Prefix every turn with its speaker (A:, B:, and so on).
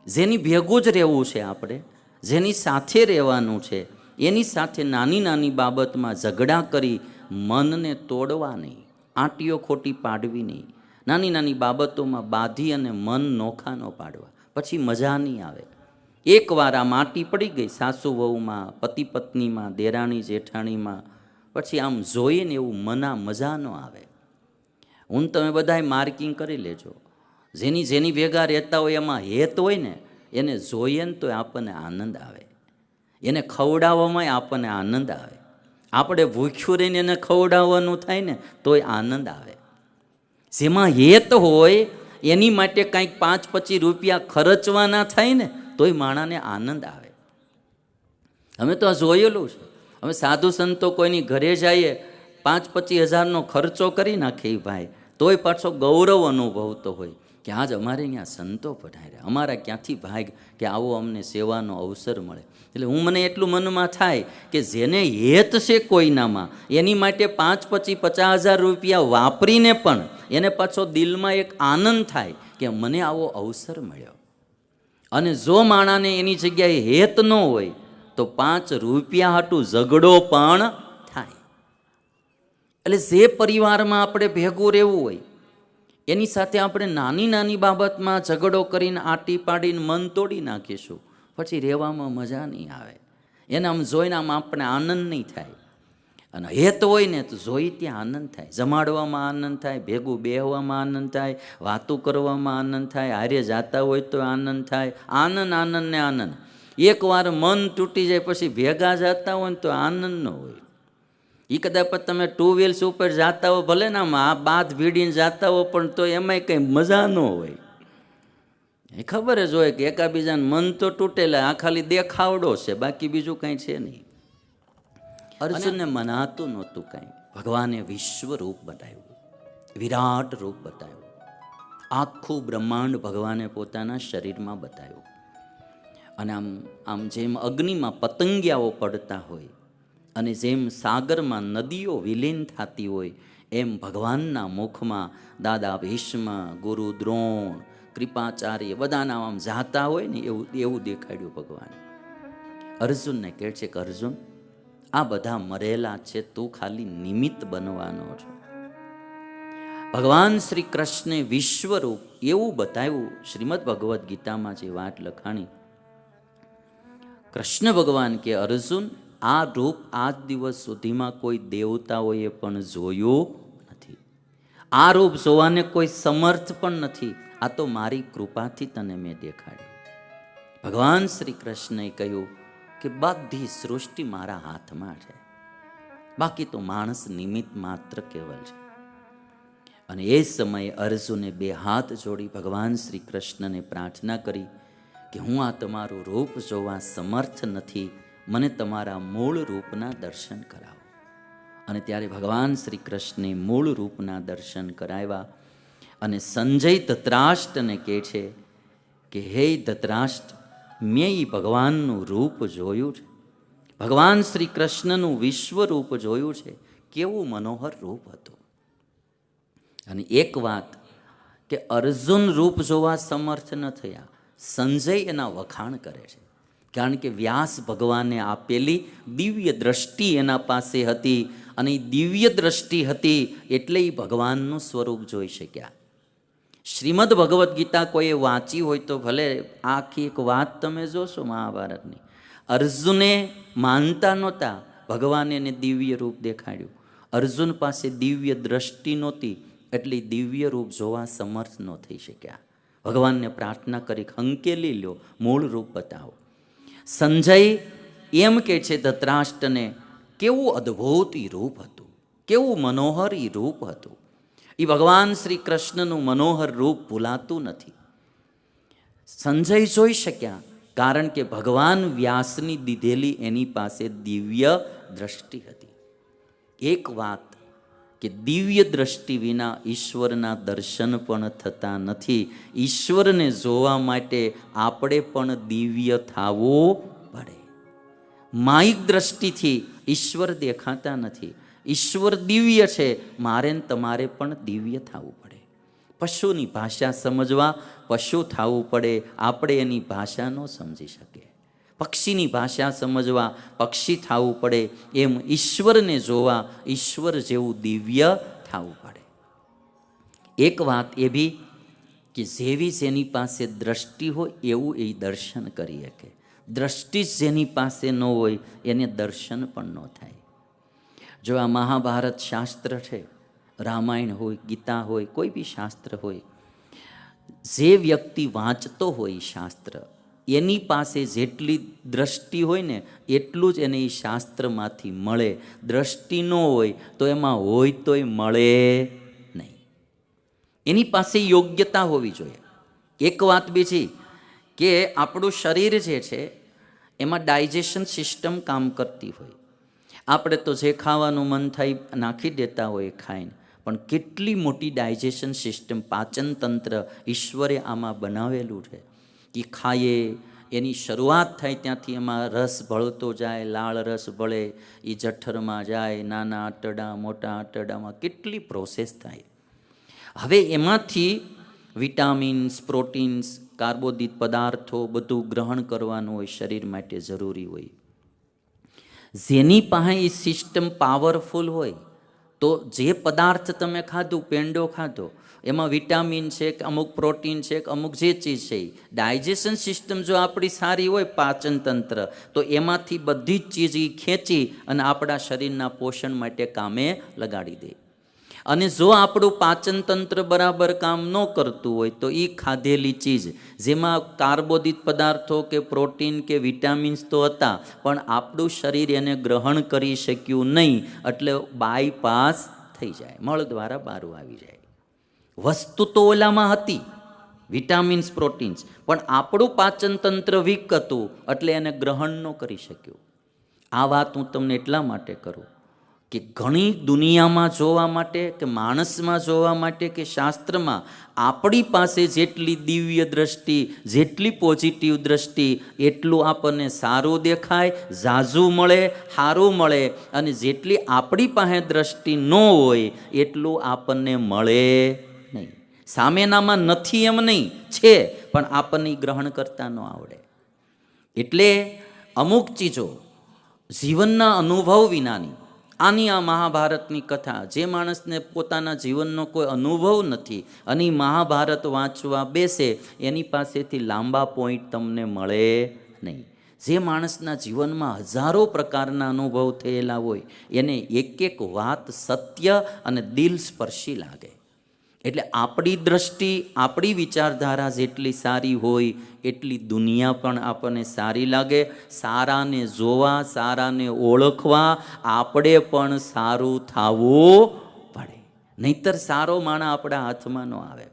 A: જેની ભેગું જ રહેવું છે આપણે, જેની સાથે રહેવાનું છે, એની સાથે નાની નાની બાબતમાં ઝઘડા કરી મનને તોડવા નહીં, આંટીઓ ખોટી પાડવી નહીં, નાની નાની બાબતોમાં બાંધી અને મન નોખા ન પાડવા, પછી મજા નહીં આવે. એકવાર આ માટી પડી ગઈ સાસુ વહુમાં, પતિ પત્નીમાં, દેરાણી જેઠાણીમાં, પછી આમ જોઈએ ને એવું મજા ન આવે. હું તમે બધાય માર્કિંગ કરી લેજો, જેની જેની ભેગા રહેતા હોય એમાં હેત હોય ને, એને જોઈએ ને તો આપણને આનંદ આવે, એને ખવડાવવામાં આપણને આનંદ આવે. આપણે ભૂખ્યું રહીને એને ખવડાવવાનું થાય ને તોય આનંદ આવે. જેમાં હેત હોય એની માટે કાંઈક 5-25 રૂપિયા ખર્ચવાના થાય ને તોય માણાને આનંદ આવે. અમે તો આ જોયેલું છે. અમે સાધુ સંતો કોઈની ઘરે જઈએ 5-25 હજારનો ખર્ચો કરી નાખે ભાઈ, તોય પાછો ગૌરવ અનુભવતો હોય કે આજ અમારે ત્યાં સંતો પધાર્યા, અમારા ક્યાંથી ભાગ કે આવો અમને સેવાનો અવસર મળે. એટલે મને એટલું મનમાં થાય કે જેને હેત છે કોઈનામાં, એની માટે 5-50 રૂપિયા વાપરીને પણ એને પાછો દિલમાં એક આનંદ થાય કે મને આવો અવસર મળ્યો. અને જો માણાને એની જગ્યાએ હેત ન હોય તો 5 રૂપિયા હાટું ઝઘડો પણ થાય. એટલે જે પરિવારમાં આપણે ભેગું રહેવું હોય એની સાથે આપણે નાની નાની બાબતમાં ઝઘડો કરીને આંટી પાડીને મન તોડી નાખીશું, પછી રહેવામાં મજા નહીં આવે. એને આમ જોઈને આમ આપણે આનંદ નહીં થાય. અને હેત હોય ને તો જોઈ ત્યાં આનંદ થાય, જમાડવામાં આનંદ થાય, ભેગું બેહવામાં આનંદ થાય, વાતું કરવામાં આનંદ થાય, હારે જાતા હોય તો આનંદ થાય. આનંદ આનંદ ને આનંદ. એકવાર મન તૂટી જાય પછી ભેગા જતા હોય ને તો આનંદ ન હોય. એ કદાચ તમે 2 વ્હીલ્સ ઉપર જાતા હો, ભલે ને આમ આ બાદ ભીડીને જાતા હો, પણ તો એમાંય કંઈ મજા ન હોય. એ ખબર જ હોય કે એકાબીજાને મન તો તૂટેલા, આ ખાલી દેખાવડો છે, બાકી બીજું કંઈ છે નહીં. અર્જુનને મનાતું નહોતું કાંઈ. ભગવાને વિશ્વ રૂપ બતાવ્યું, વિરાટ રૂપ બતાવ્યું, આખું બ્રહ્માંડ ભગવાને પોતાના શરીરમાં બતાવ્યું. અને આમ જેમ અગ્નિમાં પતંગિયાઓ પડતા હોય અને જેમ સાગરમાં નદીઓ વિલીન થતી હોય, એમ ભગવાનના મુખમાં દાદા ભીષ્મ, ગુરુ દ્રોણ, કૃપાચાર્ય બધાના આમ જાતા હોય ને એવું દેખાડ્યું ભગવાન. અર્જુનને કહે છે કે અર્જુન, આ બધા મરેલા છે, તું ખાલી નિમિત્ત બનવાનો છો. ભગવાન શ્રી કૃષ્ણે વિશ્વરૂપ એવું બતાવ્યું. શ્રીમદ ભગવદ્ ગીતામાં જે વાત લખાણી, કૃષ્ણ ભગવાન કે અર્જુન, આ રૂપ આજ દિવસ સુધીમાં કોઈ દેવતાઓએ પણ જોયું નથી. આ રૂપ જોવાને કોઈ સમર્થ પણ નથી. આ તો મારી કૃપાથી તને મેં દેખાડ્યું. ભગવાન શ્રી કૃષ્ણએ કહ્યું કે બધી સૃષ્ટિ મારા હાથમાં છે, બાકી તો માણસ નિમિત્ત માત્ર કેવલ છે. અને એ સમયે અર્જુને 2 હાથ જોડી ભગવાન શ્રી કૃષ્ણને પ્રાર્થના કરી કે હું આ તમારું રૂપ જોવા સમર્થ નથી, મને તમારા મૂળ રૂપના દર્શન કરાવો. અને ત્યારે ભગવાન શ્રી કૃષ્ણે મૂળ રૂપના દર્શન કરાવ્યા. અને સંજય ધૃતરાષ્ટ્રને કહે છે કે હે ધૃતરાષ્ટ્ર, મેં એ ભગવાનનું રૂપ જોયું છે, ભગવાન શ્રી કૃષ્ણનું વિશ્વ રૂપ જોયું છે, કેવું મનોહર રૂપ હતું. અને એક વાત કે અર્જુન રૂપ જોવા સમર્થ ન થયા, સંજય એના વખાણ કરે છે. કારણ કે વ્યાસ ભગવાને આપેલી દિવ્ય દ્રષ્ટિ એના પાસે હતી, અને એ દિવ્ય દ્રષ્ટિ હતી એટલે એ ભગવાનનું સ્વરૂપ જોઈ શક્યા. શ્રીમદ ભગવદ્ ગીતા કોઈએ વાંચી હોય તો ભલે આખી એક વાત તમે જોશો મહાભારતની. અર્જુને માનતા નહોતા, ભગવાને એને દિવ્ય રૂપ દેખાડ્યું. અર્જુન પાસે દિવ્ય દ્રષ્ટિ નહોતી એટલે દિવ્ય રૂપ જોવા સમર્થ ન થઈ શક્યા. ભગવાનને પ્રાર્થના કરી, હંકેલી લ્યો, મૂળ રૂપ બતાવો. સંજય એમ કે છે ધૃતરાષ્ટ્રને, કેવું અદ્ભુત રૂપ હતું, કેવું મનોહર રૂપ હતું. એ ભગવાન શ્રી કૃષ્ણનું મનોહર રૂપ ભૂલાતું નથી. સંજય જોઈ શક્યા કારણ કે ભગવાન વ્યાસની દીધેલી એની પાસે દિવ્ય દ્રષ્ટિ હતી. એક વાત કે દિવ્ય દ્રષ્ટિ વિના ઈશ્વરના દર્શન પણ થતા નથી. ઈશ્વરને જોવા માટે આપણે પણ દિવ્ય થવું પડે. માયિક દ્રષ્ટિથી ઈશ્વર દેખાતા નથી. ઈશ્વર દિવ્ય છે, મારે ને તમારે પણ દિવ્ય થવું પડે. પશુની ભાષા સમજવા પશુ થવું પડે, આપણે એની ભાષા ન સમજી શકીએ. પક્ષીની ભાષા સમજવા પક્ષી થવું પડે, એમ ઈશ્વરને જોવા ઈશ્વર જેવું દિવ્ય થવું પડે. એક વાત એ બી કે જેવી જેની પાસે દ્રષ્ટિ હોય એવું એ દર્શન કરી શકે. દ્રષ્ટિ જ જેની પાસે ન હોય એને દર્શન પણ ન થાય. જો આ મહાભારત શાસ્ત્ર છે, રામાયણ હોય, ગીતા હોય, કોઈ બી શાસ્ત્ર હોય, જે વ્યક્તિ વાંચતો હોય શાસ્ત્ર, એની પાસે જેટલી દ્રષ્ટિ હોય ને એટલું જ એને એ શાસ્ત્રમાંથી મળે. દ્રષ્ટિ ન હોય તો એમાં હોય તોય મળે નહીં. એની પાસે યોગ્યતા હોવી જોઈએ. એક વાત બીજી કે આપણું શરીર જે છે એમાં ડાયજેશન સિસ્ટમ કામ કરતી હોય. આપણે તો જે ખાવાનું મન થાય નાખી દેતા હોય ખાઈને, પણ કેટલી મોટી ડાયજેશન સિસ્ટમ, પાચન તંત્ર ઈશ્વરે આમાં બનાવેલું છે. એ ખાઈએ એની શરૂઆત થાય ત્યાંથી એમાં રસ ભળતો જાય, લાળ રસ ભળે, એ જઠરમાં જાય, નાના આંતરડા, મોટા આંતરડામાં કેટલી પ્રોસેસ થાય. હવે એમાંથી વિટામિન્સ, પ્રોટીન્સ, કાર્બોદિત પદાર્થો બધું ગ્રહણ કરવાનું હોય, શરીર માટે જરૂરી હોય. જેની પાસે એ સિસ્ટમ પાવરફુલ હોય તો જે પદાર્થ તમે ખાધું, પેંડો ખાધો, એમાં વિટામિન છે કે અમુક પ્રોટીન છે કે અમુક જે ચીજ છે, ડાયજેશન સિસ્ટમ જો આપણી સારી હોય, પાચન તંત્ર, તો એમાંથી બધી જ ચીજ ખેંચી અને આપણા શરીરના પોષણ માટે કામે લગાડી દે. અને જો આપણું પાચન તંત્ર બરાબર કામ ન કરતું હોય તો એ ખાધેલી ચીજ જેમાં કાર્બોદિત પદાર્થો કે પ્રોટીન કે વિટામિન્સ તો હતા, પણ આપણું શરીર એને ગ્રહણ કરી શક્યું નહીં, એટલે બાયપાસ થઈ જાય, મળ દ્વારા બહાર આવી જાય. વસ્તુ તો ઓલામાં હતી, વિટામિન્સ, પ્રોટીન્સ, પણ આપણું પાચન તંત્ર વીક હતું એટલે એને ગ્રહણ ન કરી શક્યું. આ વાત હું તમને એટલા માટે કરું કે ઘણી દુનિયામાં જોવા માટે કે માણસમાં જોવા માટે કે શાસ્ત્રમાં આપણી પાસે જેટલી દિવ્ય દ્રષ્ટિ, જેટલી પોઝિટિવ દ્રષ્ટિ, એટલું આપણને સારું દેખાય, ઝાઝું મળે, સારું મળે. અને જેટલી આપણી પાસે દ્રષ્ટિ ન હોય એટલું આપણને મળે નહીં. સામેનામાં નથી એમ નહીં, છે, પણ આપણને ગ્રહણ કરતા ન આવડે. એટલે અમુક ચીજો જીવનના અનુભવ વિનાની, આની આ મહાભારતની કથા, જે માણસને પોતાના જીવનનો કોઈ અનુભવ નથી અને મહાભારત વાંચવા બેસે એની પાસેથી લાંબા પોઈન્ટ તમને મળે નહીં. જે માણસના જીવનમાં હજારો પ્રકારના અનુભવ થયેલા હોય એને એક એક વાત સત્ય અને દિલ સ્પર્શી લાગે. એટલે આપણી દ્રષ્ટિ, આપણી વિચારધારા જેટલી સારી હોય એટલી દુનિયા પણ આપણને સારી લાગે. સારાને જોવા, સારાને ઓળખવા આપણે પણ સારું થવું પડે, નહીતર સારો માણસ આપણા હાથમાં ન આવે.